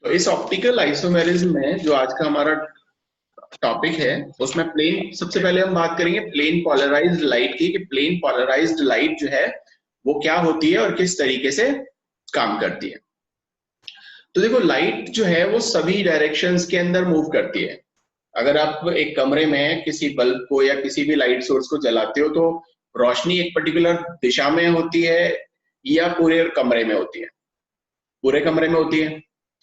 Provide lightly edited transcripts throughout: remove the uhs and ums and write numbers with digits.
तो इस optical isomerism में जो आज का हमारा टॉपिक है उसमें प्लेन, सबसे पहले हम बात करेंगे प्लेन पोलराइज्ड लाइट की, कि प्लेन पोलराइज्ड लाइट जो है वो क्या होती है और किस तरीके से काम करती है। तो देखो, लाइट जो है वो सभी डायरेक्शंस के अंदर मूव करती है। अगर आप एक कमरे में किसी बल्ब को या किसी भी लाइट सोर्स को जलाते हो तो रोशनी एक पर्टिकुलर दिशा में होती है या पूरे कमरे में होती है? पूरे कमरे में होती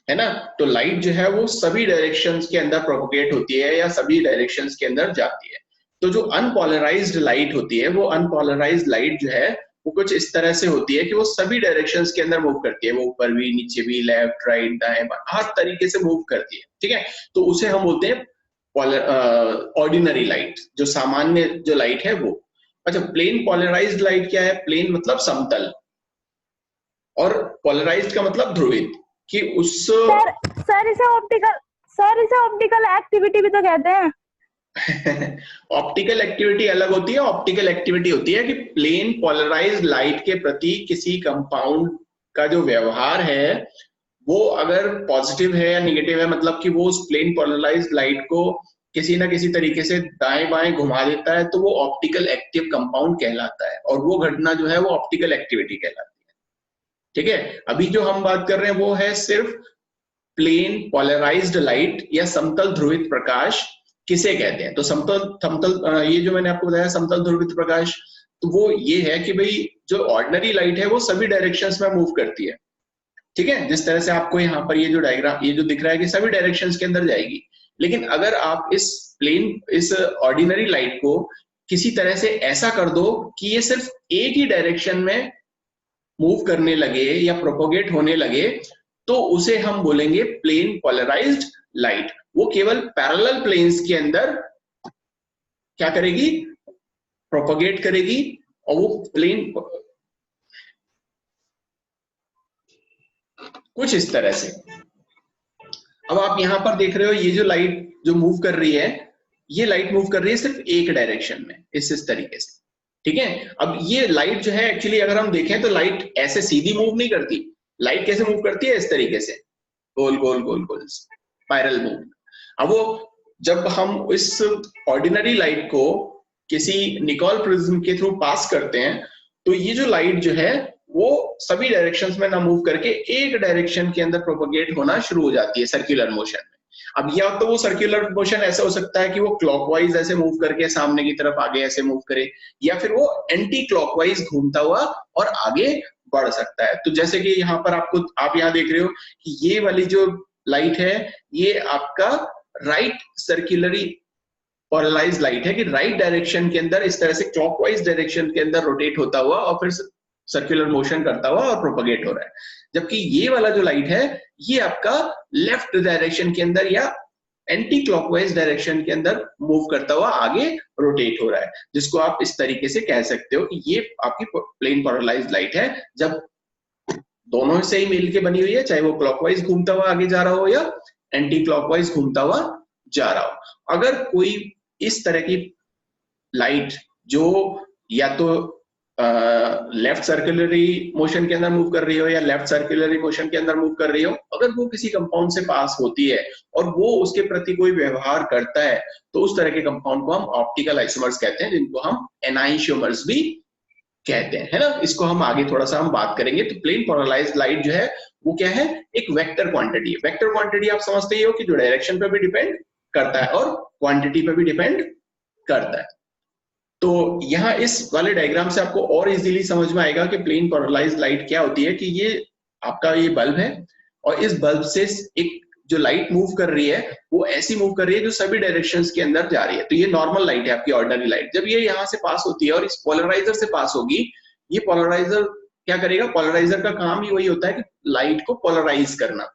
है ना? तो लाइट जो है वो सभी डायरेक्शंस के अंदर प्रोपोगेट होती है या सभी डायरेक्शंस के अंदर जाती है। तो जो अनपोलराइज्ड लाइट होती है, वो अनपोलराइज्ड लाइट जो है वो कुछ इस तरह से होती है कि वो सभी डायरेक्शंस के अंदर मूव करती है। वो ऊपर भी, नीचे भी, लेफ्ट राइट दाएं बाएं हर तरीके से मूव करती है। ठीक है, तो उसे हम बोलते हैं ऑर्डिनरी लाइट, जो सामान्य जो लाइट है वो। अच्छा, प्लेन पोलराइज्ड लाइट क्या है? प्लेन मतलब समतल, और पोलराइज्ड का मतलब ध्रुवित, कि उस सर सर इसे ऑप्टिकल एक्टिविटी भी तो कहते हैं। ऑप्टिकल एक्टिविटी अलग होती है। ऑप्टिकल एक्टिविटी होती है कि प्लेन पोलराइज्ड लाइट के प्रति किसी कंपाउंड का जो व्यवहार है वो अगर पॉजिटिव है या निगेटिव है, मतलब कि वो उस प्लेन पोलराइज्ड लाइट को किसी ना किसी तरीके से दाएं बाएं घुमा देता है, तो वो ऑप्टिकल एक्टिव कंपाउंड कहलाता है, और वो घटना जो है वो ऑप्टिकल एक्टिविटी कहलाती है। ठीक है, अभी जो हम बात कर रहे हैं वो है सिर्फ प्लेन पोलराइज्ड लाइट या समतल ध्रुवित प्रकाश किसे कहते हैं। तो समतल समतल ये जो मैंने आपको बताया समतल ध्रुवित प्रकाश, तो वो ये है कि भाई जो ऑर्डिनरी लाइट है वो सभी डायरेक्शंस में मूव करती है। ठीक है, जिस तरह से आपको यहाँ पर ये जो डायग्राम, ये जो दिख रहा है कि सभी डायरेक्शंस के अंदर जाएगी। लेकिन अगर आप इस ऑर्डिनरी लाइट को किसी तरह से ऐसा कर दो कि ये सिर्फ एक ही डायरेक्शन में मूव करने लगे या प्रोपोगेट होने लगे, तो उसे हम बोलेंगे प्लेन पोलराइज्ड लाइट। वो केवल पैरेलल प्लेन्स के अंदर क्या करेगी? प्रोपोगेट करेगी, और वो प्लेन कुछ इस तरह से। अब आप यहां पर देख रहे हो ये जो लाइट जो मूव कर रही है, ये लाइट मूव कर रही है सिर्फ एक डायरेक्शन में, इस तरीके से। ठीक है, अब ये लाइट जो है एक्चुअली अगर हम देखें तो लाइट ऐसे सीधी मूव नहीं करती। लाइट कैसे मूव करती है? इस तरीके से, गोल गोल गोल गोल, स्पाइरल मूव। अब वो जब हम इस ऑर्डिनरी लाइट को किसी निकोल प्रिज्म के थ्रू पास करते हैं, तो ये जो लाइट जो है वो सभी डायरेक्शंस में ना मूव करके एक डायरेक्शन के अंदर प्रोपोगेट होना शुरू हो जाती है सर्कुलर मोशन में। अब या तो वो सर्कुलर मोशन ऐसा हो सकता है कि वो क्लॉकवाइज ऐसे मूव करके सामने की तरफ आगे ऐसे मूव करे, या फिर वो एंटी क्लॉकवाइज घूमता हुआ और आगे बढ़ सकता है। तो जैसे कि यहाँ पर आप यहाँ देख रहे हो कि ये वाली जो लाइट है ये आपका राइट सर्कुलरी पोलराइज्ड लाइट है, कि राइट डायरेक्शन के अंदर इस तरह से क्लॉकवाइज डायरेक्शन के अंदर रोटेट होता हुआ और फिर सर्कुलर मोशन करता हुआ और प्रोपगेट हो रहा है। जबकि ये वाला जो लाइट है ये आपका लेफ्ट डायरेक्शन के अंदर या एंटी क्लॉकवाइज डायरेक्शन के अंदर मूव करता हुआ आगे रोटेट हो रहा है, जिसको आप इस तरीके से कह सकते हो कि ये आपकी प्लेन पोलराइज्ड लाइट है, जब दोनों से ही मिलके बनी हुई है, चाहे वो क्लॉकवाइज घूमता हुआ आगे जा रहा हो या एंटी क्लॉकवाइज घूमता हुआ जा रहा हो। अगर कोई इस तरह की लाइट जो या तो लेफ्ट सर्कुलरी मोशन के अंदर मूव कर रही हो या लेफ्ट सर्कुलरी मोशन के अंदर मूव कर रही हो, अगर वो किसी कंपाउंड से पास होती है और वो उसके प्रति कोई व्यवहार करता है, तो उस तरह के कंपाउंड को हम ऑप्टिकल आइसोमर्स कहते हैं, जिनको हम एनाइशियोमर्स भी कहते हैं, है ना? इसको हम आगे थोड़ा सा हम बात करेंगे। तो प्लेन पोलराइज्ड लाइट जो है वो क्या है? एक वेक्टर क्वांटिटी है। वेक्टर क्वांटिटी आप समझते ही हो कि जो डायरेक्शन पे भी डिपेंड करता है और क्वांटिटी पे भी डिपेंड करता है। तो यहाँ इस वाले डायग्राम से आपको और इजीली समझ में आएगा कि प्लेन पोलराइज्ड लाइट क्या होती है। कि ये आपका ये बल्ब है और इस बल्ब से एक जो लाइट मूव कर रही है वो ऐसी मूव कर रही है जो सभी डायरेक्शंस के अंदर जा रही है। तो ये नॉर्मल लाइट है, आपकी ऑर्डिनरी लाइट। जब ये यहाँ से पास होती है और इस पोलराइजर से पास होगी, ये पोलराइजर क्या करेगा? पोलराइजर का काम ही वही होता है कि लाइट को पोलराइज करना,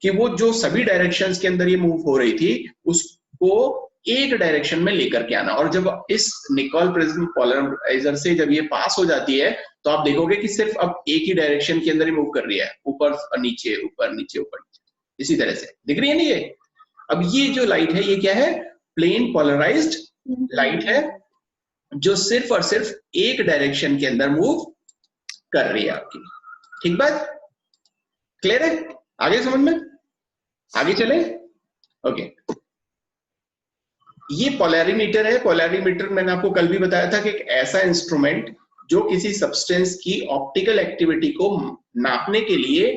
कि वो जो सभी डायरेक्शंस के अंदर ये मूव हो रही थी उसको एक डायरेक्शन में लेकर के आना। और जब इस निकोल प्रिज्म पोलराइजर से जब ये पास हो जाती है, तो आप देखोगे कि सिर्फ अब एक ही डायरेक्शन के अंदर ही मूव कर रही है, ऊपर नीचे ऊपर नीचे ऊपर नीचे, इसी तरह से दिख रही है ना ये। अब ये जो लाइट है ये क्या है? प्लेन पोलराइज्ड लाइट है, जो सिर्फ और सिर्फ एक डायरेक्शन के अंदर मूव कर रही है आपकी। ठीक बात? क्लियर है? आगे समझ में? आगे चले? ओके। ये पोलैरिमीटर है। पोलैरिमीटर मैंने आपको कल भी बताया था कि एक ऐसा इंस्ट्रूमेंट जो किसी सब्सटेंस की ऑप्टिकल एक्टिविटी को नापने के लिए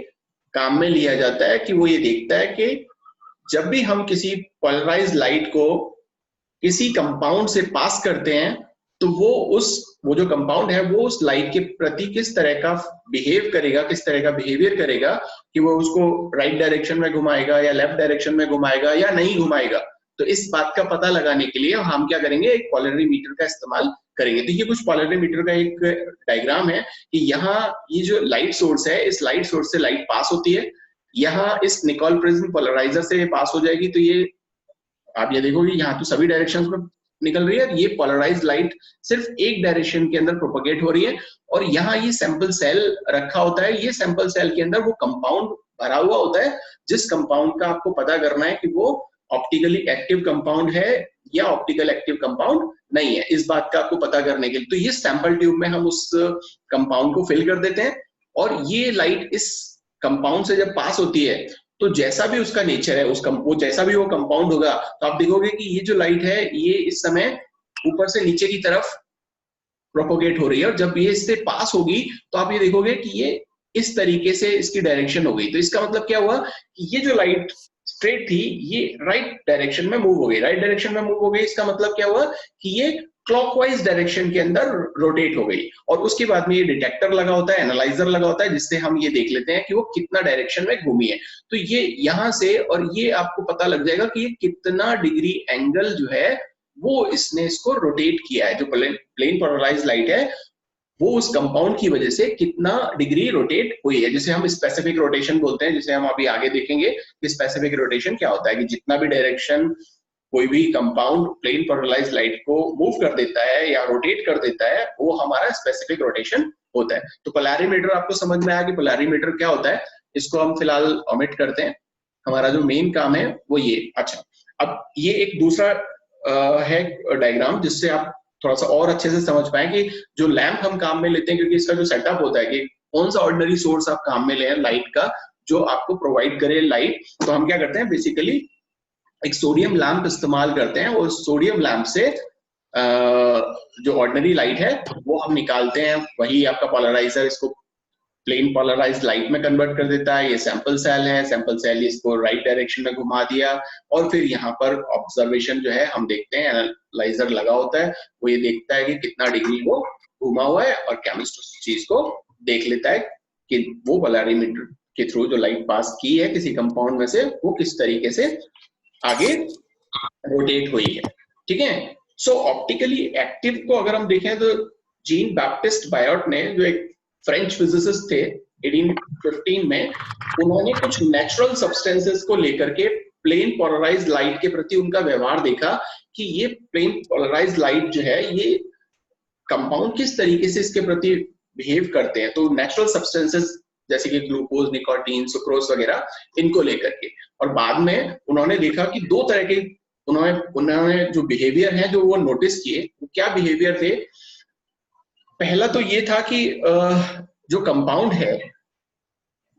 काम में लिया जाता है, कि वो ये देखता है कि जब भी हम किसी पोलराइज्ड लाइट को किसी कंपाउंड से पास करते हैं तो वो जो कंपाउंड है वो उस लाइट के प्रति किस तरह का बिहेव करेगा, किस तरह का बिहेवियर करेगा, कि वो उसको राइट डायरेक्शन में घुमाएगा या लेफ्ट डायरेक्शन में घुमाएगा या नहीं घुमाएगा। तो इस बात का पता लगाने के लिए हम क्या करेंगे, एक पोलैरिमीटर का इस्तेमाल करेंगे। तो ये कुछ पोलैरिमीटर का एक डायग्राम है कि यहाँ ये जो लाइट सोर्स है, इस लाइट सोर्स से लाइट पास होती है, यहाँ इस निकोल प्रिज्म पोलराइजर से पास हो जाएगी। तो ये आप ये देखोगे यहाँ तो सभी डायरेक्शंस में निकल रही है। ये पोलराइज्ड लाइट सिर्फ एक डायरेक्शन के अंदर प्रोपगेट हो रही है, और यहाँ ये सैंपल सेल रखा होता है। ये सैंपल सेल के अंदर वो कंपाउंड भरा हुआ होता है, जिस कंपाउंड का आपको पता करना है कि वो ऑप्टिकली एक्टिव कंपाउंड है या ऑप्टिकल एक्टिव कंपाउंड नहीं है। इस बात का आपको पता करने के लिए तो ये सैंपल ट्यूब में हम उस कंपाउंड को फिल कर देते हैं, और ये लाइट इस कंपाउंड से जब पास होती है तो जैसा भी उसका नेचर है, वो जैसा भी वो कंपाउंड होगा, तो आप देखोगे कि ये जो लाइट है ये इस समय ऊपर से नीचे की तरफ प्रोपोगेट हो रही है, और जब ये इससे पास होगी तो आप ये देखोगे कि ये इस तरीके से इसकी डायरेक्शन हो गई। तो इसका मतलब क्या हुआ कि ये जो लाइट स्ट्रेट थी ये राइट डायरेक्शन में मूव हो गई। राइट डायरेक्शन में मूव हो गई, इसका मतलब क्या हुआ कि ये क्लॉकवाइज डायरेक्शन के अंदर रोटेट हो गई। और उसके बाद में ये डिटेक्टर लगा होता है, एनालाइजर लगा होता है, जिससे हम ये देख लेते हैं कि वो कितना डायरेक्शन में घूमी है। तो ये यहां से, और ये आपको पता लग जाएगा कि ये कितना डिग्री एंगल जो है वो इसने इसको रोटेट किया है। जो प्लेन पोलराइज्ड लाइट है वो उस कंपाउंड की वजह से कितना डिग्री रोटेट हुई है, जिसे हम स्पेसिफिक रोटेशन बोलते हैं, जिसे हम अभी आगे देखेंगे कि स्पेसिफिक रोटेशन क्या होता है। कि जितना भी डायरेक्शन कोई भी कंपाउंड प्लेन पोलराइज्ड लाइट को मूव कर देता है या रोटेट कर देता है, वो हमारा स्पेसिफिक रोटेशन होता है। तो पोलैरिमीटर आपको समझ में आया कि पोलैरिमीटर क्या होता है। इसको हम फिलहाल ओमिट करते हैं, हमारा जो मेन काम है वो ये। अच्छा, अब ये एक दूसरा है डायग्राम जिससे आप थोड़ा सा और अच्छे से समझ पाए कि जो लैंप हम काम में लेते हैं, क्योंकि इसका जो सेटअप होता है कि कौन सा ऑर्डिनरी सोर्स आप काम में ले लाइट का जो आपको प्रोवाइड करे लाइट, तो हम क्या करते हैं बेसिकली एक सोडियम लैंप इस्तेमाल करते हैं, और सोडियम लैंप से जो ऑर्डिनरी लाइट है वो हम निकालते हैं। वही आपका पोलराइजर इसको प्लेन पोलराइज्ड लाइट में कन्वर्ट कर देता है। ये सैंपल सेल है, सैंपल सेल इसको राइट डायरेक्शन में घुमा दिया, और फिर यहाँ पर ऑब्जर्वेशन जो है हम देखते हैं, एनालाइजर लगा होता है, वो ये देखता है कि कितना डिग्री वो घुमा हुआ है, और केमिस्ट उस चीज को देख लेता है कि वो पोलैरिमीटर के थ्रू जो लाइट पास की है किसी कंपाउंड में से, वो किस तरीके से आगे रोटेट हुई है। ठीक है। सो ऑप्टिकली एक्टिव को अगर हम देखें तो जीन बैप्टिस्ट बायोट ने, जो एक फ्रेंच फिजिसिस्ट थे 1815 में, उन्होंने कुछ नेचुरल सब्सटेंसेस को लेकर के प्लेन पोलराइज्ड लाइट के प्रति उनका व्यवहार देखा कि ये प्लेन पोलराइज्ड लाइट जो है ये कंपाउंड किस तरीके से इसके प्रति बिहेव करते हैं। तो नेचुरल सब्सटेंसेस जैसे कि ग्लूकोज, निकोटीन, सुक्रोज वगैरह, इनको लेकर के, और बाद में उन्होंने देखा कि दो तरह के उन्होंने जो बिहेवियर है जो वो नोटिस किए। वो क्या बिहेवियर थे? पहला तो ये था कि जो कंपाउंड है,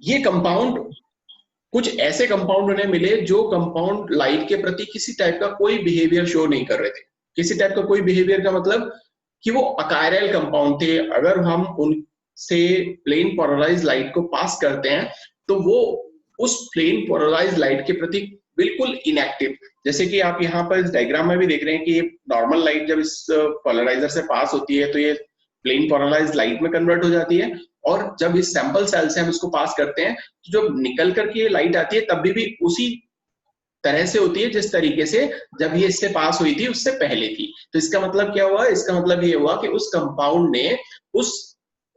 ये कंपाउंड, कुछ ऐसे कंपाउंड उन्हें मिले जो कंपाउंड लाइट के प्रति किसी टाइप का कोई बिहेवियर शो नहीं कर रहे थे। किसी टाइप का कोई बिहेवियर का मतलब कि वो अकायरल कंपाउंड थे। अगर हम उनसे प्लेन पोलराइज्ड लाइट को पास करते हैं तो वो उस प्लेन पोलराइज्ड लाइट के प्रति बिल्कुल इनएक्टिव, जैसे कि आप यहाँ पर इस डायग्राम में भी देख रहे हैं कि नॉर्मल लाइट जब इस पोलराइजर से पास होती है तो ये प्लेन पोलराइज्ड लाइट में कन्वर्ट हो जाती है, और जब इस सैंपल सेल से हम इसको पास करते हैं तो जब निकल करके लाइट आती है तब भी उसी तरह से होती है जिस तरीके से जब ये इससे पास हुई थी उससे पहले थी। तो इसका मतलब क्या हुआ? इसका मतलब ये हुआ कि उस कंपाउंड ने उस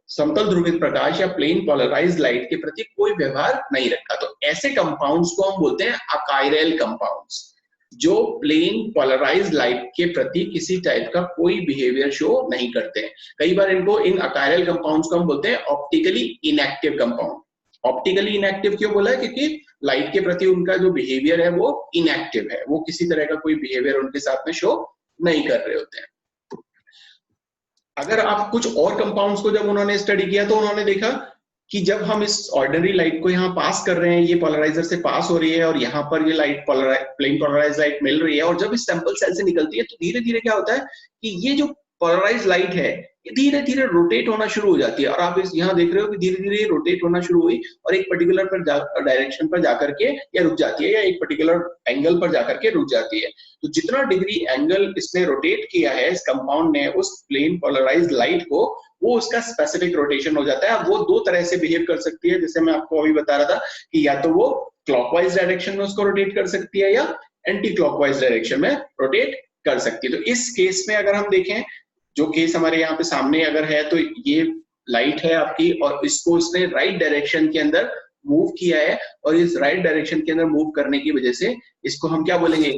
समतल ध्रुवित प्रकाश या प्लेन पोलराइज्ड लाइट के प्रति कोई व्यवहार नहीं रखा। तो ऐसे कंपाउंड्स को हम बोलते हैं अकायरल कंपाउंड्स, जो प्लेन पोलराइज्ड लाइट के प्रति किसी टाइप का कोई बिहेवियर शो नहीं करते हैं। कई बार इनको, इन अकायरल कंपाउंड्स को हम बोलते हैं optically inactive compound. Optically inactive क्यों बोला है? क्योंकि लाइट के प्रति उनका जो बिहेवियर है वो इनएक्टिव है, वो किसी तरह का कोई बिहेवियर उनके साथ में शो नहीं कर रहे होते हैं। अगर आप कुछ और कंपाउंड्स को जब उन्होंने स्टडी किया तो उन्होंने देखा कि जब हम इस ऑर्डिनरी लाइट को यहाँ पास कर रहे हैं, ये पोलराइजर से पास हो रही है और यहाँ पर ये लाइट प्लेन पोलराइज लाइट मिल रही है, और जब इस सैंपल सेल से निकलती है तो धीरे धीरे क्या होता है कि ये जो पोलराइज लाइट है ये धीरे धीरे रोटेट होना शुरू हो जाती है, और आप इस यहाँ देख रहे हो कि धीरे धीरे रोटेट होना शुरू हुई और एक पर्टिकुलर पर डायरेक्शन पर जाकर के या रुक जाती है, या एक पर्टिकुलर एंगल पर जाकर के रुक जाती है। तो जितना डिग्री एंगल इसने रोटेट किया है इस कंपाउंड ने उस प्लेन पोलराइज लाइट को, वो उसका स्पेसिफिक रोटेशन हो जाता है। वो दो तरह से बिहेव कर सकती है, जैसे मैं आपको अभी बता रहा था कि या तो वो क्लॉकवाइज डायरेक्शन में उसको रोटेट कर सकती है या एंटी क्लॉकवाइज डायरेक्शन में रोटेट कर सकती है। तो इस केस में अगर हम देखें, जो केस हमारे यहाँ पे सामने अगर है, तो ये लाइट है आपकी और इसको इसने राइट डायरेक्शन के अंदर मूव किया है, और इस राइट डायरेक्शन के अंदर मूव करने की वजह से इसको हम क्या बोलेंगे,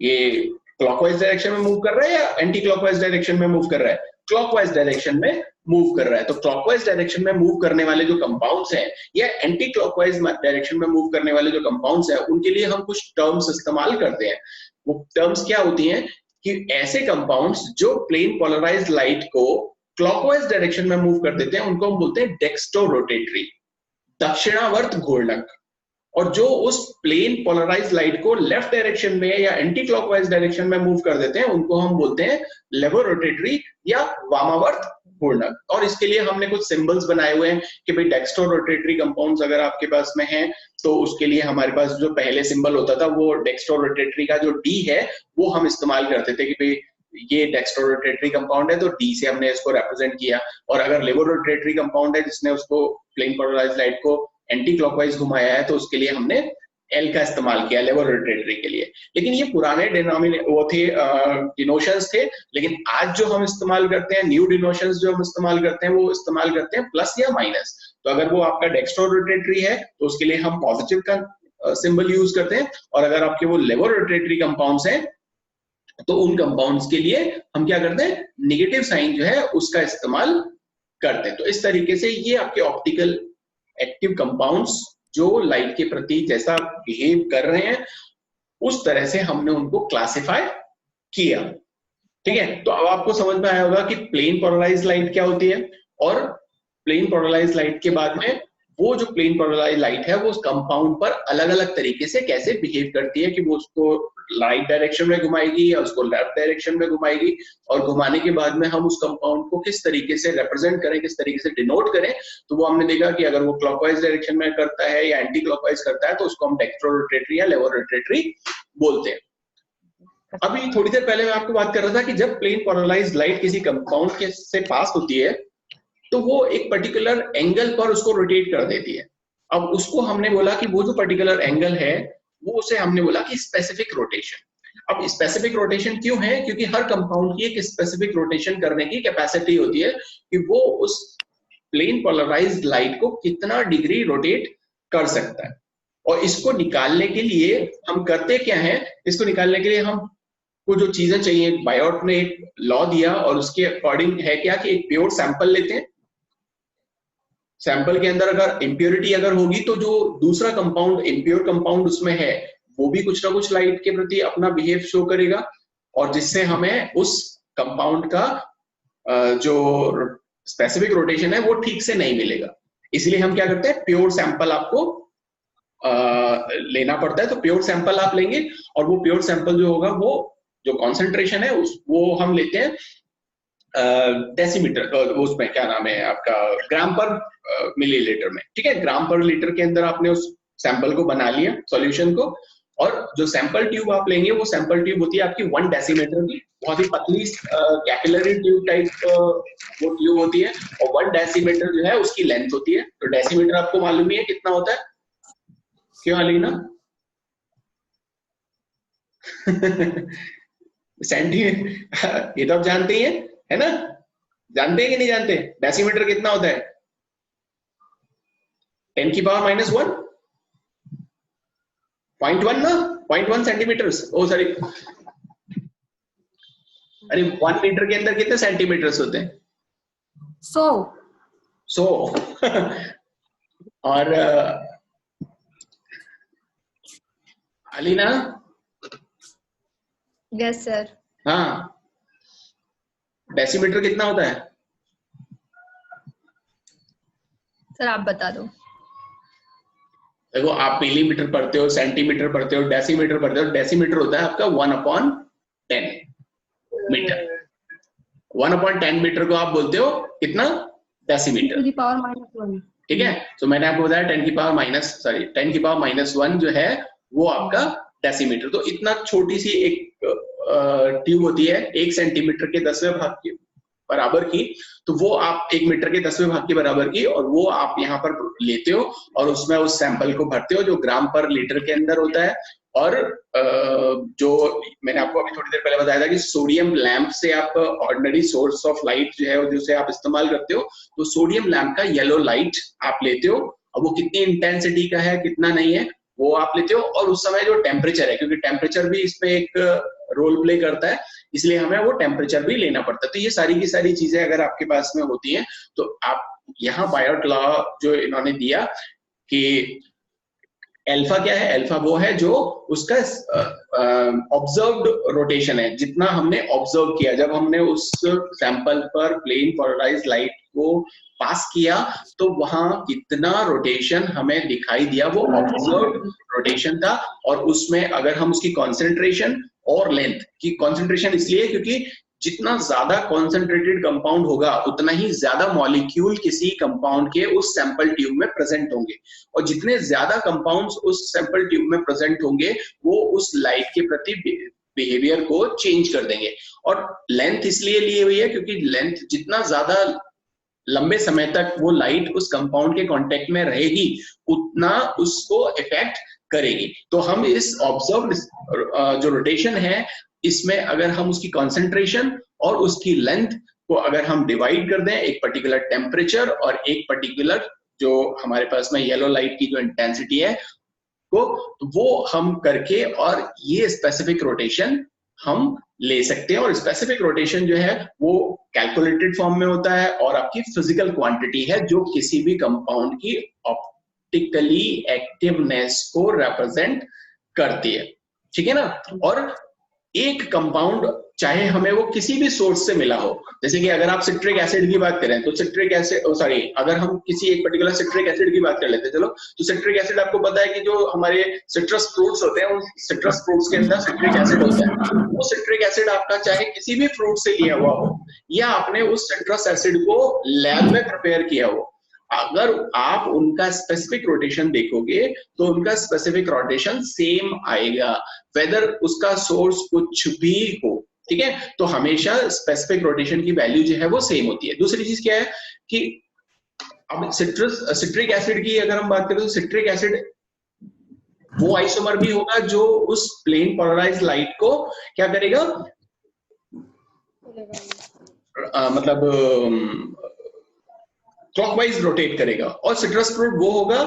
ये क्लॉकवाइज डायरेक्शन में मूव कर रहा है या एंटी क्लॉकवाइज डायरेक्शन में मूव कर रहा है? क्लॉकवाइज डायरेक्शन में मूव कर रहा है। तो क्लॉकवाइज डायरेक्शन में मूव करने वाले जो कंपाउंड्स हैं या एंटी क्लॉकवाइज डायरेक्शन में मूव करने वाले जो कंपाउंड्स हैं, उनके लिए हम कुछ टर्म्स इस्तेमाल करते हैं। वो टर्म्स क्या होती हैं कि ऐसे कंपाउंड्स जो प्लेन पोलराइज्ड लाइट को क्लॉकवाइज डायरेक्शन में मूव कर देते हैं उनको हम बोलते हैं डेक्स्ट्रो रोटेटरी, दक्षिणावर्त घूर्णक। और जो उस प्लेन पोलराइज्ड लाइट को लेफ्ट डायरेक्शन में या एंटी क्लॉकवाइज डायरेक्शन में मूव कर देते हैं उनको हम बोलते हैं लेवो रोटेटरी या वामावर्त घूर्णक। और इसके लिए हमने कुछ सिंबल्स बनाए हुए हैं कि भाई डेक्स्ट्रो रोटेटरी कंपाउंड्स अगर आपके पास में है तो उसके लिए हमारे पास जो पहले सिंबल होता था वो डेक्स्ट्रो रोटेटरी का जो डी है वो हम इस्तेमाल करते थे कि भाई ये डेक्स्ट्रो रोटेटरी कंपाउंड है तो डी से हमने इसको रिप्रेजेंट किया। और अगर लेवो रोटेटरी कंपाउंड है जिसने उसको प्लेन पोलराइज्ड लाइट को एंटी क्लॉकवाइज घुमाया है तो उसके लिए हमने एल का इस्तेमाल किया लेवो रोटेटरी के लिए। लेकिन ये पुराने वो थे डिनोशंस थे, लेकिन आज जो हम इस्तेमाल करते हैं, न्यू डिनोशंस जो हम इस्तेमाल करते हैं वो इस्तेमाल करते हैं प्लस या माइनस। तो अगर वो आपका डेक्स्ट्रो रोटेटरी है तो उसके लिए हम पॉजिटिव का सिंबल यूज करते हैं, और अगर आपके वो लेवो रोटेटरी कंपाउंड्स हैं तो उन कंपाउंड्स के लिए हम क्या करते हैं, नेगेटिव साइन जो है उसका इस्तेमाल करते हैं। तो इस तरीके से ये आपके ऑप्टिकल एक्टिव कंपाउंड्स जो लाइट के प्रति जैसा बिहेव कर रहे हैं उस तरह से हमने उनको क्लासिफाई किया। ठीक है, तो अब आपको समझ में आया होगा कि प्लेन पोलराइज्ड लाइट क्या होती है, और प्लेन पोलराइज्ड लाइट के बाद में वो जो प्लेन पोलराइज्ड लाइट है वो उस कंपाउंड पर अलग अलग तरीके से कैसे बिहेव करती है, कि वो उसको राइट डायरेक्शन में घुमाएगी या उसको लेफ्ट डायरेक्शन में घुमाएगी, और घुमाने के बाद में हम उस कंपाउंड को किस तरीके से रिप्रेजेंट करें, किस तरीके से डिनोट करें। तो वो हमने देखा कि अगर वो क्लॉकवाइज डायरेक्शन में करता है या एंटी क्लॉकवाइज करता है तो उसको हम डेक्स्ट्रो रोटेटरी या लेवो रोटेटरी बोलते हैं। अभी थोड़ी देर पहले मैं आपको बात कर रहा था कि जब प्लेन पोलराइज्ड लाइट किसी कंपाउंड के से पास होती है तो वो एक पर्टिकुलर एंगल पर उसको रोटेट कर देती है। अब उसको हमने बोला कि वो जो पर्टिकुलर एंगल है वो उसे हमने बोला कि स्पेसिफिक रोटेशन। अब स्पेसिफिक रोटेशन क्यों है, क्योंकि हर कंपाउंड की एक स्पेसिफिक रोटेशन करने की कैपेसिटी होती है कि वो उस प्लेन पोलराइज्ड लाइट को कितना डिग्री रोटेट कर सकता है। और इसको निकालने के लिए हम करते क्या है, इसको निकालने के लिए हम को जो चीजें चाहिए, बायोट ने एक लॉ दिया और उसके अकॉर्डिंग है क्या कि एक प्योर सैंपल लेते हैं, सैंपल के अंदर अगर इम्प्योरिटी अगर होगी तो जो दूसरा कंपाउंड इम्प्योर कंपाउंड उसमें है वो भी कुछ ना कुछ लाइट के प्रति अपना बिहेव शो करेगा, और जिससे हमें उस कंपाउंड का जो स्पेसिफिक रोटेशन है वो ठीक से नहीं मिलेगा। इसलिए हम क्या करते हैं, प्योर सैंपल आपको लेना पड़ता है। तो प्योर सैंपल आप लेंगे और वो प्योर सैंपल जो होगा वो जो कॉन्सेंट्रेशन है वो हम लेते हैं डेसीमीटर, उसमें क्या नाम है आपका, ग्राम पर मिलीलीटर में। ठीक है, ग्राम पर लीटर के अंदर आपने उस सैंपल को बना लिया सॉल्यूशन को, और जो सैंपल ट्यूब आप लेंगे वो सैंपल ट्यूब होती है आपकी 1 डेसीमीटर की, बहुत ही पतली कैपिलरी ट्यूब टाइप वो ट्यूब होती है, और 1 डेसीमीटर जो है उसकी लेंथ होती है। तो डेसीमीटर आपको मालूम ही है कितना होता है, क्यों अलीना? सेंटीमीटर ये तो आप जानते ही है ना, जानते हैं कि नहीं जानते? डेसीमीटर कितना होता है? 10 की पावर -1, 0.1 ना, 0.1 सेंटीमीटर। ओ सॉरी, अरे 1 मीटर के अंदर कितने सेंटीमीटर्स होते हैं? 100 और अलीना? Yes sir. हाँ, डेसीमीटर कितना होता है? सर आप बता दो। देखो आप मिलीमीटर पढ़ते हो, सेंटीमीटर पढ़ते हो, डेसीमीटर पढ़ते हो। डेसीमीटर होता है आपका 1/10 मीटर। 1/10 मीटर को आप बोलते हो कितना? डेसीमीटर। 10⁻⁻1। ठीक है, तो मैंने आपको बताया 10⁻⁻1 जो है वो आपका डेसीमीटर। तो इतना छोटी सी एक ट्यूब होती है 1 सेंटीमीटर के 10वें भाग की बराबर की, तो वो आप 1 मीटर के 10वें भाग के बराबर की, और वो आप यहाँ पर लेते हो और उसमें उस सैंपल को भरते हो जो ग्राम पर लीटर के अंदर होता है। और जो मैंने आपको अभी थोड़ी देर पहले बताया था कि सोडियम लैंप से आप ऑर्डिनरी सोर्स ऑफ लाइट जो है जिसे आप इस्तेमाल करते हो, तो सोडियम लैंप का येलो लाइट आप लेते हो। अब वो कितनी इंटेंसिटी का है कितना नहीं है वो आप लेते हो, और उस समय जो टेम्परेचर है, क्योंकि टेम्परेचर भी इसमें एक रोल प्ले करता है, इसलिए हमें वो टेम्परेचर भी लेना पड़ता है। तो ये सारी की सारी चीजें अगर आपके पास में होती हैं तो आप यहाँ पायलट लॉ जो इन्होंने दिया कि अल्फा क्या है, अल्फा वो है जो उसका ऑब्जर्व्ड रोटेशन है, जितना हमने ऑब्जर्व किया। जब हमने उस सैंपल पर प्लेन पोलराइज्ड लाइट को पास किया तो वहां कितना रोटेशन हमें दिखाई दिया, वो ऑब्जर्व्ड रोटेशन था। और उसमें अगर हम उसकी कॉन्सेंट्रेशन और लेंथ की, कॉन्सेंट्रेशन इसलिए क्योंकि जितना ज्यादा कॉन्सेंट्रेटेड कंपाउंड होगा उतना ही ज्यादा मॉलिक्यूल किसी कंपाउंड के उस सैंपल ट्यूब में प्रेजेंट होंगे, और जितने ज्यादा कंपाउंड्स उस सैंपल ट्यूब में प्रेजेंट होंगे वो उस लाइट के प्रति बिहेवियर को चेंज कर देंगे। और लेंथ इसलिए ली हुई है क्योंकि लेंथ जितना ज्यादा लंबे समय तक वो लाइट उस कंपाउंड के कांटेक्ट में रहेगी उतना उसको इफेक्ट करेगी। तो हम इस ऑब्जर्व्ड जो रोटेशन है इसमें अगर हम उसकी कॉन्सेंट्रेशन और उसकी लेंथ को अगर हम डिवाइड कर दें एक पर्टिकुलर टेम्परेचर और एक पर्टिकुलर जो हमारे पास में येलो लाइट की जो इंटेंसिटी है को, वो हम करके और ये स्पेसिफिक रोटेशन हम ले सकते हैं। और स्पेसिफिक रोटेशन जो है वो कैलकुलेटेड फॉर्म में होता है और आपकी फिजिकल क्वांटिटी है जो किसी भी कंपाउंड की ऑप्टिकली एक्टिवनेस को रिप्रेजेंट करती है। ठीक है ना। और एक कंपाउंड चाहे हमें वो किसी भी सोर्स से मिला हो, जैसे कि अगर आप सिट्रिक एसिड की बात करें तो सिट्रिक एसिड अगर हम किसी एक पर्टिकुलर सिट्रिक एसिड की बात कर लेते हैं, चलो, तो सिट्रिक एसिड आपको पता है कि जो हमारे सिट्रस फ्रूट्स होते हैं उन सिट्रस फ्रूट्स के अंदर सिट्रिक एसिड होता है। वो सिट्रिक एसिड आपका चाहे किसी भी फ्रूट से लिया हुआ हो या आपने उस सिट्रस एसिड को लैब में प्रिपेयर किया हो, अगर आप उनका स्पेसिफिक रोटेशन देखोगे तो उनका स्पेसिफिक रोटेशन सेम आएगा, वेदर उसका सोर्स कुछ भी हो। ठीक है, तो हमेशा स्पेसिफिक रोटेशन की वैल्यू जो है वो सेम होती है। दूसरी चीज क्या है कि अब सिट्रिक एसिड की अगर हम बात करें तो सिट्रिक एसिड वो आइसोमर भी होगा जो उस प्लेन पोलराइज्ड लाइट को क्या करेगा, मतलब क्लॉकवाइज रोटेट करेगा। और सिट्रस फ्रूट वो होगा,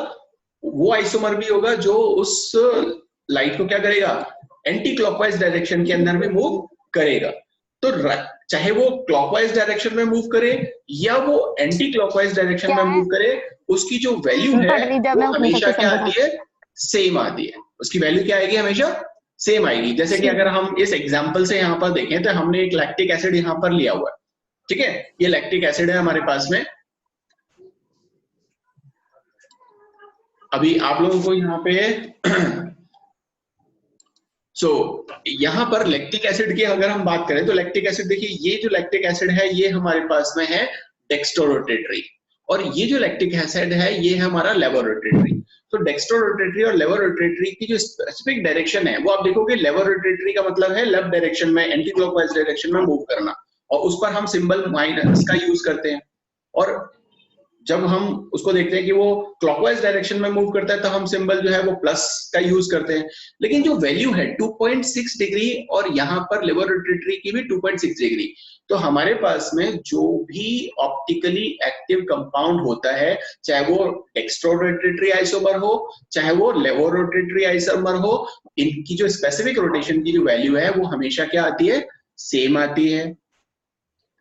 वो आइसोमर भी होगा जो उस लाइट को क्या करेगा, एंटी क्लॉकवाइज डायरेक्शन के अंदर में मूव करेगा। तो चाहे वो क्लॉकवाइज डायरेक्शन में मूव करे या वो एंटी क्लॉकवाइज डायरेक्शन में मूव करे, उसकी जो वैल्यू है वो हमेशा क्या आती है, सेम आती है। उसकी वैल्यू क्या आएगी, हमेशा सेम आएगी। जैसे कि अगर हम इस एग्जाम्पल से यहाँ पर देखें तो हमने एक लैक्टिक एसिड यहाँ पर लिया हुआ है। ठीक है, ये लैक्टिक एसिड है हमारे पास में। अभी आप लोगों को यहाँ पे यहाँ पर लैक्टिक एसिड की अगर हम बात करें तो लैक्टिक एसिड देखिए, ये जो लैक्टिक एसिड है ये हमारे पास में है डेक्स्ट्रोरोटेटरी, और ये जो लैक्टिक एसिड है ये है हमारा लेवोरोटेटरी। तो डेक्स्ट्रोरोटेटरी और लेवोरोटेटरी की जो स्पेसिफिक डायरेक्शन है वो आप देखोगे, लेवोरोटेटरी का मतलब है लेफ्ट डायरेक्शन में, एंटी क्लॉकवाइज डायरेक्शन में मूव करना, और उस पर हम सिंबल माइनस का यूज करते हैं। और जब हम उसको देखते हैं कि वो क्लॉकवाइज डायरेक्शन में मूव करता है तो हम सिंबल जो है वो प्लस का यूज करते हैं। लेकिन जो वैल्यू है 2.6 डिग्री और यहाँ पर लेवोरोटेटरी की भी 2.6 डिग्री, तो हमारे पास में जो भी ऑप्टिकली एक्टिव कंपाउंड होता है, चाहे वो डेक्स्ट्रोरोटेटरी आइसोमर हो चाहे वो लेवोरोटेटरी आइसोमर हो, इनकी जो स्पेसिफिक रोटेशन की जो वैल्यू है वो हमेशा क्या आती है, सेम आती है।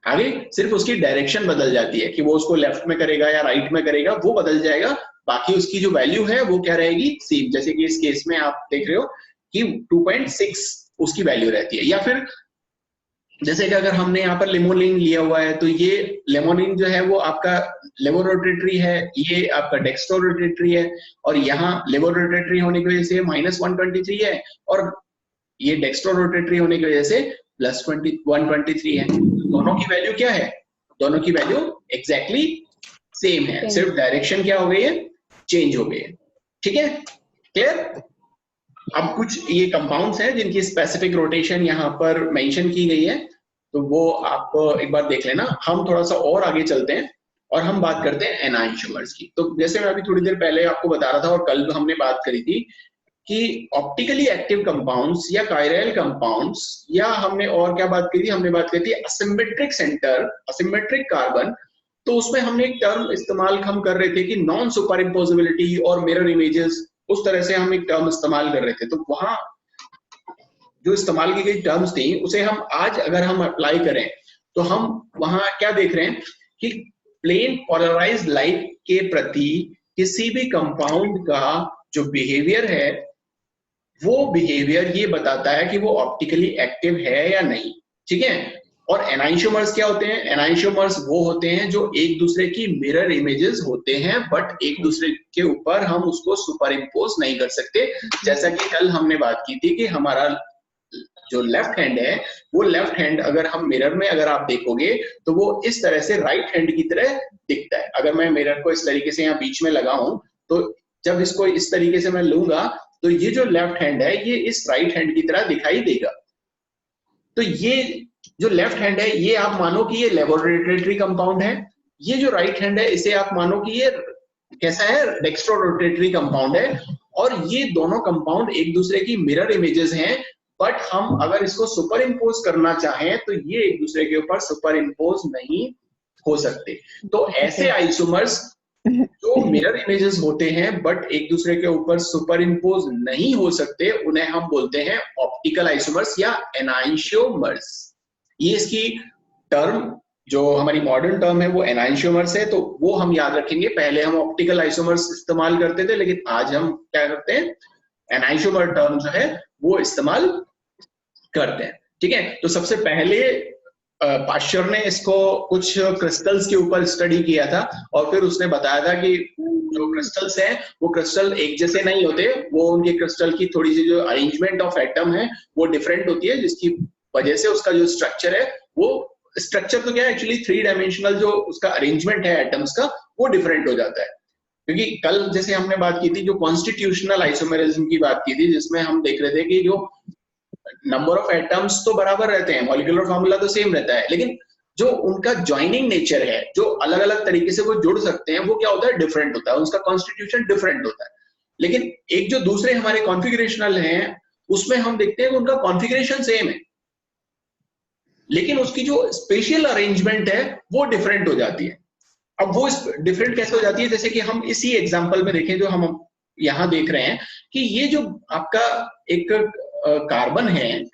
आगे सिर्फ उसकी डायरेक्शन बदल जाती है कि वो उसको लेफ्ट में करेगा या राइट में करेगा, वो बदल जाएगा, बाकी उसकी जो वैल्यू है वो क्या रहेगी, सेम। जैसे कि इस केस में आप देख रहे हो कि 2.6 उसकी वैल्यू रहती है। या फिर जैसे कि अगर हमने यहाँ पर लिमोनिन लिया हुआ है, तो ये लिमोनिन जो है वो आपका लेवोरोटेटरी है, ये आपका डेक्स्ट्रोरोटेटरी है, और यहाँ लेवोरोटेटरी होने की वजह से -123 है, और ये डेक्स्ट्रोरोटेटरी होने की वजह से +123 है। दोनों की वैल्यू क्या है? दोनों की वैल्यू एग्जैक्टली सेम है, सिर्फ डायरेक्शन क्या हो गई है? चेंज हो गई है। ठीक है, क्लियर? अब कुछ ये कंपाउंड्स हैं जिनकी स्पेसिफिक रोटेशन यहाँ पर मेंशन की गई है, तो वो आप एक बार देख लेना। हम थोड़ा सा और आगे चलते हैं और हम बात करते हैं एनाइंशोमर्स की। तो जैसे मैं अभी थोड़ी देर पहले आपको बता रहा था और कल हमने बात करी थी कि ऑप्टिकली एक्टिव कंपाउंड्स या कायरल कंपाउंड्स, या हमने और क्या बात की थी? हमने बात की थी असिमेट्रिक सेंटर, असिमेट्रिक कार्बन। तो उसमें हमने एक टर्म इस्तेमाल हम कर रहे थे कि नॉन सुपर इम्पोजिबिलिटी और मिरर इमेजेस, उस तरह से हम एक टर्म इस्तेमाल कर रहे थे। तो वहां जो इस्तेमाल की गई टर्म्स थी उसे हम आज अगर हम अप्लाई करें तो हम वहां क्या देख रहे हैं कि प्लेन पोलराइज्ड लाइट के प्रति किसी भी कंपाउंड का जो बिहेवियर है, वो बिहेवियर ये बताता है कि वो ऑप्टिकली एक्टिव है या नहीं। ठीक है, और एनाइंशोमर्स क्या होते हैं? एनाइंशोमर्स वो होते हैं जो एक दूसरे की मिरर इमेजेस होते हैं, बट एक दूसरे के ऊपर हम उसको सुपर इम्पोज नहीं कर सकते। जैसा कि कल हमने बात की थी कि हमारा जो लेफ्ट हैंड है, वो लेफ्ट हैंड अगर हम मिरर में अगर आप देखोगे तो वो इस तरह से राइट हैंड की तरह दिखता है। अगर मैं मिरर को इस तरीके से यहाँ बीच में लगाऊं, तो जब इसको इस तरीके से मैं लूंगा तो ये जो लेफ्ट हैंड है ये इस राइट हैंड की तरह दिखाई देगा। तो ये जो लेफ्ट हैंड है ये आप मानो कि ये लेवोरोटेटरी कंपाउंड है, ये जो राइट हैंड है इसे आप मानो कि ये कैसा है? डेक्स्ट्रोरोटेटरी कंपाउंड है। और ये दोनों कंपाउंड एक दूसरे की मिरर इमेजेस हैं, बट हम अगर इसको सुपर इम्पोज करना चाहें तो ये एक दूसरे के ऊपर सुपर इम्पोज नहीं हो सकते। तो ऐसे आइसोमर्स जो मिरर इमेजेस होते हैं बट एक दूसरे के ऊपर सुपर इम्पोज नहीं हो सकते, उन्हें हम बोलते हैं ऑप्टिकल आइसोमर्स या एनाइंशियोमर्स। ये इसकी टर्म जो हमारी मॉडर्न टर्म है वो एनाइंशियोमर्स है, तो वो हम याद रखेंगे। पहले हम ऑप्टिकल आइसोमर्स इस्तेमाल करते थे, लेकिन आज हम क्या करते हैं? एनाइंशियोमर टर्म जो है वो इस्तेमाल करते हैं। ठीक है, तो सबसे पहले पाश्चर ने इसको कुछ क्रिस्टल्स के ऊपर स्टडी किया था, और फिर उसने बताया था कि जो क्रिस्टल्स हैं वो क्रिस्टल एक जैसे नहीं होते, वो उनके क्रिस्टल की थोड़ी सी जो अरेंजमेंट ऑफ एटम है वो डिफरेंट होती है, जिसकी वजह से उसका जो स्ट्रक्चर है वो स्ट्रक्चर तो क्या है एक्चुअली 3 डायमेंशनल जो उसका अरेंजमेंट है एटम्स का वो डिफरेंट हो जाता है। क्योंकि कल जैसे हमने बात की थी जो कॉन्स्टिट्यूशनल आइसोमेरिज्म की बात की थी, जिसमें हम देख रहे थे कि जो नंबर ऑफ एटम्स तो बराबर रहते हैं, मॉलिक्यूलर फार्मूला तो सेम रहता है, लेकिन जो उनका ज्वाइनिंग नेचर है, जो अलग अलग तरीके से वो जुड़ सकते हैं, वो क्या होता है? डिफरेंट होता है, उसका कॉन्स्टिट्यूशन डिफरेंट होता है। लेकिन एक जो दूसरे हमारे कॉन्फ़िगरेशनल हैं उसमें हम देखते हैं कि उनका कॉन्फ़िगरेशन सेम है, लेकिन उसकी जो स्पेशियल अरेंजमेंट है वो डिफरेंट हो जाती है। अब वो डिफरेंट कैसे हो जाती है? जैसे कि हम इसी एग्जांपल में देखें जो हम यहाँ देख रहे हैं कि ये जो आपका एक कार्बन है,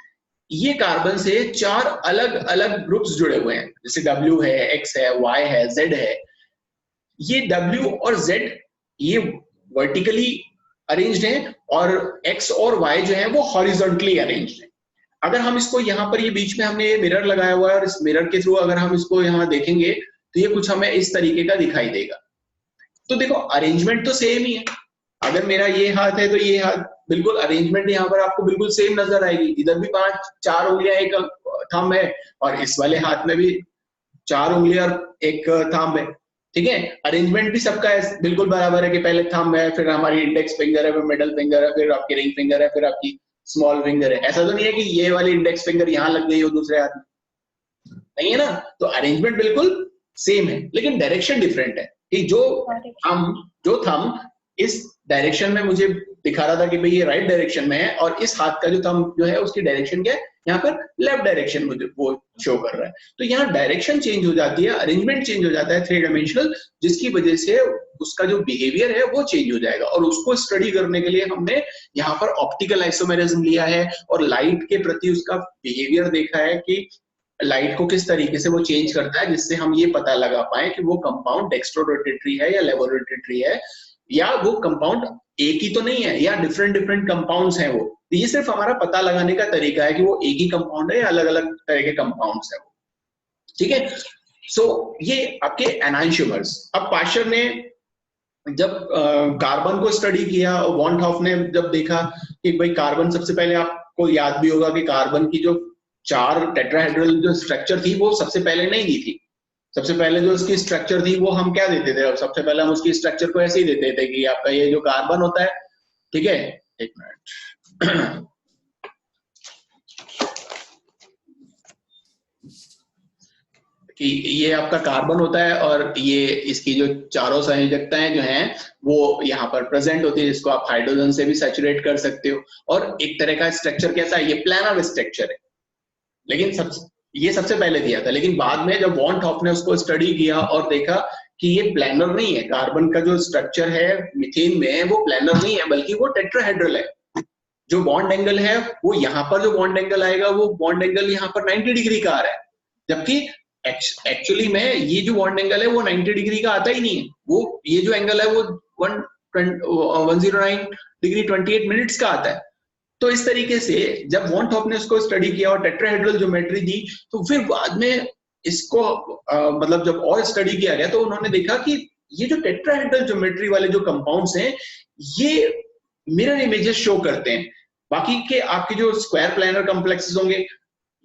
ये कार्बन से 4 अलग अलग ग्रुप्स जुड़े हुए हैं, जैसे W है, X है, Y है, Z है। ये W और Z ये वर्टिकली अरेंज्ड हैं और X और Y जो है वो हॉरिजॉन्टली अरेंज्ड हैं। अगर हम इसको यहाँ पर ये बीच में हमने ये मिरर लगाया हुआ है और इस मिरर के थ्रू अगर हम इसको यहाँ देखेंगे तो ये कुछ हमें इस तरीके का दिखाई देगा। तो देखो अरेंजमेंट तो सेम ही है। अगर मेरा ये हाथ है तो ये हाथ बिल्कुल अरेंजमेंट यहाँ पर आपको बिल्कुल सेम नजर आएगी। इधर भी 4 उंगलियां एक थंब है और इस वाले हाथ में भी 4 उंगलियां और एक थंब है। ठीक है, अरेंजमेंट भी सबका है बिल्कुल बराबर है कि पहले थंब है, फिर हमारी इंडेक्स फिंगर है, फिर मिडल फिंगर है, फिर आपकी रिंग फिंगर है, फिर आपकी स्मॉल फिंगर है। ऐसा तो नहीं है कि ये वाली इंडेक्स फिंगर यहाँ लग गई हो दूसरे हाथ में, नहीं है ना। तो अरेंजमेंट बिल्कुल सेम है, लेकिन डायरेक्शन डिफरेंट है कि जो थंब इस डायरेक्शन में मुझे दिखा रहा था कि भाई ये राइट डायरेक्शन में है, और इस हाथ का जो थंब जो है उसकी डायरेक्शन क्या है? यहाँ पर लेफ्ट डायरेक्शन मुझे वो शो कर रहा है। तो यहाँ डायरेक्शन चेंज हो जाती है, अरेंजमेंट चेंज हो जाता है 3 डायमेंशनल, जिसकी वजह से उसका जो बिहेवियर है वो चेंज हो जाएगा। और उसको स्टडी करने के लिए हमने यहाँ पर ऑप्टिकल आइसोमेरिज्म लिया है और लाइट के प्रति उसका बिहेवियर देखा है कि लाइट को किस तरीके से वो चेंज करता है, जिससे हम ये पता लगा पाए कि वो कंपाउंड डेक्स्ट्रोरोटेटरी है या लेवोरोटेटरी है, या वो कंपाउंड एक ही तो नहीं है, या डिफरेंट डिफरेंट कंपाउंड्स हैं वो। तो ये सिर्फ हमारा पता लगाने का तरीका है कि वो एक ही कंपाउंड है या अलग अलग तरह के कंपाउंड्स है वो, ठीक है। सो ये आपके एनाइंशियोमर्स। अब पाश्चर ने जब कार्बन को स्टडी किया, वॉन हॉफ ने जब देखा कि भाई कार्बन, सबसे पहले आपको याद भी होगा कि कार्बन की जो 4 टेट्राहेड्रल जो स्ट्रक्चर थी वो सबसे पहले नहीं दी थी। सबसे पहले जो उसकी स्ट्रक्चर थी वो हम क्या देते थे, सबसे पहले हम उसकी स्ट्रक्चर को ऐसे ही देते थे कि आपका ये जो कार्बन होता है, ठीक है, एक मिनट कि ये आपका कार्बन होता है और ये इसकी जो चारों संयोजकताएं जो हैं वो यहाँ पर प्रेजेंट होती है, जिसको आप हाइड्रोजन से भी सैचुरेट कर सकते हो। और एक तरह का स्ट्रक्चर कैसा है, ये प्लानर स्ट्रक्चर है, लेकिन ये सबसे पहले दिया था। लेकिन बाद में जब वॉन हॉफ ने उसको स्टडी किया और देखा कि ये प्लानर नहीं है, कार्बन का जो स्ट्रक्चर है मीथेन में वो प्लानर नहीं है बल्कि वो टेट्राहेड्रल है। जो बॉन्ड एंगल है वो यहाँ पर जो बॉन्ड एंगल आएगा वो बॉन्ड एंगल यहाँ पर 90 डिग्री का आ रहा है, जबकि एक्चुअली में ये जो बॉन्ड एंगल है वो 90 डिग्री का आता ही नहीं है। वो ये जो एंगल है वो 109 डिग्री 28 मिनट्स का आता है। तो इस तरीके से जब वॉन हॉफ ने उसको स्टडी किया और टेट्राहेड्रल ज्योमेट्री दी, तो फिर बाद में इसको मतलब जब और स्टडी किया गया तो उन्होंने देखा कि ये जो टेट्राहेड्रल ज्योमेट्री वाले जो कंपाउंड्स हैं ये मिरर इमेजेस शो करते हैं। बाकी के आपके जो स्क्वायर प्लानर कॉम्प्लेक्सेस होंगे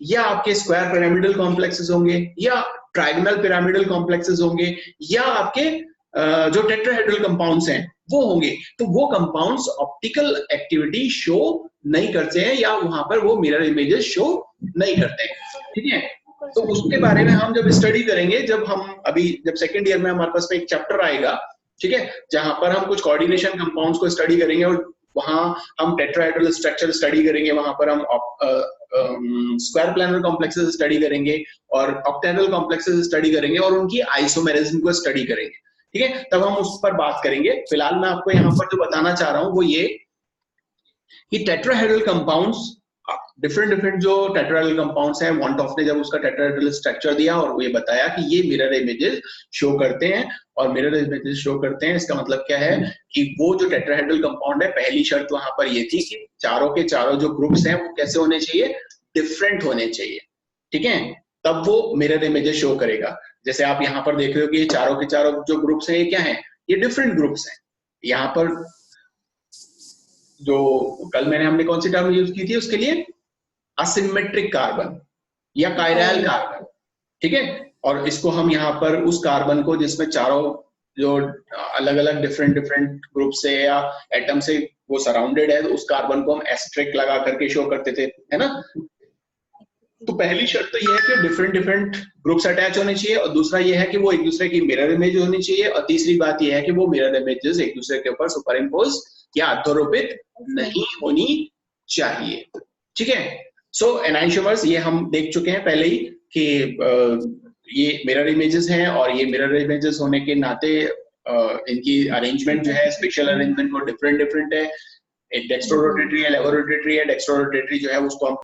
या आपके स्क्वायर पिरामिडल कॉम्प्लेक्सेस होंगे या ट्रायगोनल पिरामिडल कॉम्प्लेक्सेस होंगे या आपके जो टेट्राहेड्रल कंपाउंड्स हैं वो होंगे, तो वो कंपाउंड्स ऑप्टिकल एक्टिविटी शो नहीं करते हैं या वहां पर वो मिरर इमेजेस शो नहीं करते हैं, ठीक है। तो उसके बारे में हम जब स्टडी करेंगे, जब हम अभी जब सेकेंड ईयर में हमारे पास में एक चैप्टर आएगा, ठीक है, जहां पर हम कुछ कोऑर्डिनेशन कंपाउंड्स को स्टडी करेंगे और वहां हम टेट्राहेड्रल स्ट्रक्चर स्टडी करेंगे, वहां पर हम स्क्वायर प्लानर कॉम्प्लेक्सेस स्टडी करेंगे और ऑक्टेनल कॉम्प्लेक्सेस स्टडी करेंगे और उनकी आइसोमेरिज्म को स्टडी करेंगे, ठीक है, तब हम उस पर बात करेंगे। फिलहाल मैं आपको यहाँ पर जो बताना चाह रहा हूँ वो ये कि टेट्राहेड्रल कंपाउंड्स, डिफरेंट जो टेट्राहेड्रल कंपाउंड्स हैं, वॉन हॉफ ने जब उसका टेट्राहेड्रल स्ट्रक्चर दिया और वो ये बताया कि ये मिरर इमेजेस शो करते हैं। और मिरर इमेजेस शो करते हैं इसका मतलब क्या है कि वो जो टेट्राहेड्रल कंपाउंड है, पहली शर्त वहां पर ये थी कि चारों के चारों जो ग्रुप्स हैं वो कैसे होने चाहिए, डिफरेंट होने चाहिए, ठीक है, तब वो मिरर इमेजेस शो करेगा। जैसे आप यहाँ पर देख रहे हो कि चारों के चारों जो ग्रुप्स हैं ये क्या है, ये डिफरेंट ग्रुप्स हैं। यहाँ पर जो कल हमने कौन सी टर्म यूज की थी उसके लिए, असिमेट्रिक कार्बन या कायरल कार्बन, ठीक है। और इसको हम यहाँ पर उस कार्बन को जिसमें चारों जो अलग अलग डिफरेंट ग्रुप से या एटम से वो सराउंडेड है, तो उस कार्बन को हम एस्टेरिस्क लगा करके शो करते थे, है ना। तो पहली शर्त तो ये है कि डिफरेंट ग्रुप्स अटैच होने चाहिए, और दूसरा ये है कि वो एक दूसरे की मिरर इमेज होनी चाहिए, और तीसरी बात ये है कि वो मिरर इमेजेस एक दूसरे के ऊपर सुपर इम्पोज या अधोरोपित नहीं होनी चाहिए, ठीक है। सो एनाइंशियोमर्स ये हम देख चुके हैं पहले ही कि ये मिरर इमेजेस हैं, और ये मिरर इमेजेस होने के नाते इनकी अरेंजमेंट जो है, स्पेशल अरेंजमेंट वो डिफरेंट है। डेक्स्ट्रो रोटेटरी है, लेवो रोटेटरी है। डेक्स्ट्रो रोटेटरी जो है उसको हम